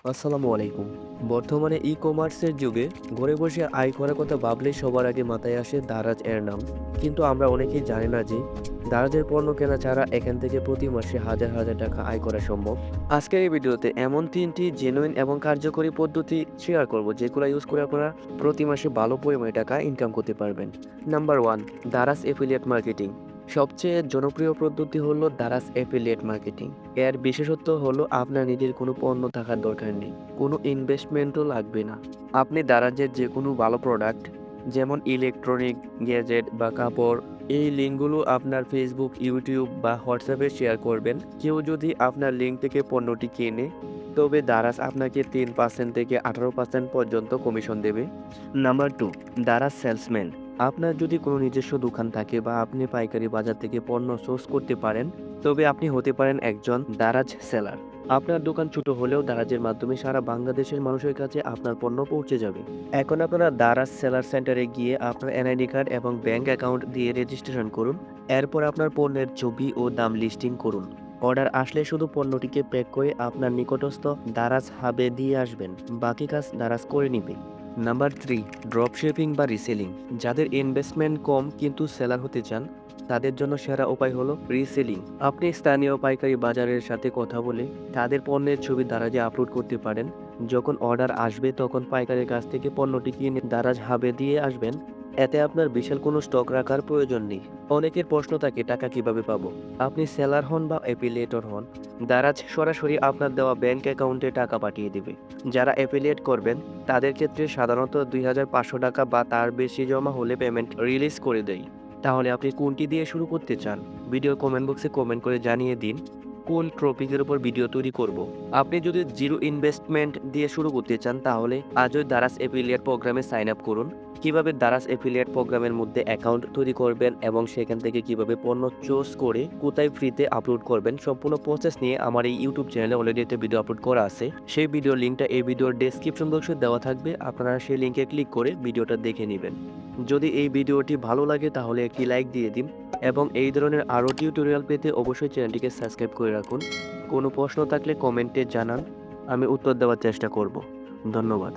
আসসালামু আলাইকুম। বর্তমানে ই-কমার্সের যুগে ঘরে বসে আয় করার কথা ভাবলেই সবার আগে মাথায় আসে দারাজ এর নাম। কিন্তু আমরা অনেকেই জানি না যে দারাজের পণ্য কেনা ছাড়া এখান থেকে প্রতি মাসে হাজার হাজার টাকা আয় করা সম্ভব। আজকের এই ভিডিওতে এমন ৩টি জেনুইন এবং কার্যকরী পদ্ধতি শেয়ার করব যেগুলো ইউজ করে আপনারা প্রতি মাসে ভালো পরিমাণে টাকা ইনকাম করতে পারবেন। Number 1, Daraz affiliate marketing. সবচেয়ে জনপ্রিয় পদ্ধতি হলো দারাজ এফিলিয়েট মার্কেটিং। এর বিশেষত্ব হলো আপনার নিজের কোনো পণ্য থাকার দরকার নেই, কোনো ইনভেস্টমেন্টও লাগবে না। আপনি দারাজের যে কোনো ভালো প্রোডাক্ট, যেমন ইলেকট্রনিক, গ্যাজেট বা কাপড়, এই লিঙ্কগুলো আপনার ফেসবুক, ইউটিউব বা হোয়াটসঅ্যাপে শেয়ার করবেন। কেউ যদি আপনার লিঙ্ক থেকে পণ্যটি কেনে, তবে দারাজ আপনাকে 3% থেকে 18% পর্যন্ত কমিশন দেবে। Number 2, Daraz salesman. আপনার যদি কোনো নিজস্ব দোকান থাকে বা আপনি পাইকারি বাজার থেকে পণ্য সোর্স করতে পারেন, তবে আপনি হতে পারেন একজন দারাজ সেলার। আপনার দোকান ছোট হলেও দারাজের মাধ্যমে সারা বাংলাদেশের মানুষের কাছে আপনার পণ্য পৌঁছে যাবে। এখন আপনারা দারাজ সেলার সেন্টারে গিয়ে আপনার এনআইডি কার্ড এবং ব্যাংক অ্যাকাউন্ট দিয়ে রেজিস্ট্রেশন করুন। এরপর আপনার পণ্যের ছবি ও দাম লিস্টিং করুন। অর্ডার আসলে শুধু পণ্যটিকে প্যাক করে আপনার নিকটস্থ দারাজ হাবে দিয়ে আসবেন। বাকি কাজ দারাজ করে নিবে। নাম্বার 3, ড্রপ শিপিং বা রিসেলিং। যাদের ইনভেস্টমেন্ট কম কিন্তু সেলার হতে চান, তাদের জন্য সেরা উপায় হলো রিসেলিং। আপনি স্থানীয় পাইকারি বাজারের সাথে কথা বলে তাদের পণ্যের ছবি দারাজে আপলোড করতে পারেন। যখন অর্ডার আসবে তখন পাইকারের কাছ থেকে পণ্যটি কিনে দারাজ হাবে দিয়ে আসবেন। এতে আপনার বিশাল কোনো স্টক রাখার প্রয়োজন নেই। অনেকের প্রশ্ন থাকে টাকা কিভাবে পাবো। আপনি সেলার হন বা অ্যাফিলিয়েটর হন, দারাজ সরাসরি আপনার দেওয়া ব্যাংক অ্যাকাউন্টে টাকা পাঠিয়ে দেবে। যারা অ্যাফিলিয়েট করবেন তাদের ক্ষেত্রে সাধারণত ২,৫০০ টাকা বা তার বেশি জমা হলে পেমেন্ট রিলিজ করে দেয়। তাহলে আপনি কোনটি দিয়ে শুরু করতে চান? ভিডিওর কমেন্ট বক্সে কমেন্ট করে জানিয়ে দিন কোন টপিকের উপর ভিডিও তৈরি করব। আপনি যদি জিরো ইনভেস্টমেন্ট দিয়ে শুরু করতে চান তাহলে আজই দারাজ এফিলিয়েট প্রোগ্রামে সাইন আপ করুন। কিভাবে দারাজ এফিলিয়েট প্রোগ্রামের মধ্যে অ্যাকাউন্ট তৈরি করবেন এবং সেখান থেকে কিভাবে পণ্য চুজ করে কোথায় ফ্রিতে আপলোড করবেন, সম্পূর্ণ প্রসেস নিয়ে আমার এই ইউটিউব চ্যানেলে অলরেডি একটা ভিডিও আপলোড করা আছে। সেই ভিডিওর লিঙ্কটা এই ভিডিওর ডেসক্রিপশন বক্সে দেওয়া থাকবে। আপনারা সেই লিঙ্কে ক্লিক করে ভিডিওটা দেখে নেবেন। যদি এই ভিডিওটি ভালো লাগে তাহলে একটি লাইক দিয়ে দিন এবং এই ধরনের আরও টিউটোরিয়াল পেতে অবশ্যই চ্যানেলটিকে সাবস্ক্রাইব করে রাখুন। কোনো প্রশ্ন থাকলে কমেন্টে জানান, আমি উত্তর দেওয়ার চেষ্টা করব। ধন্যবাদ।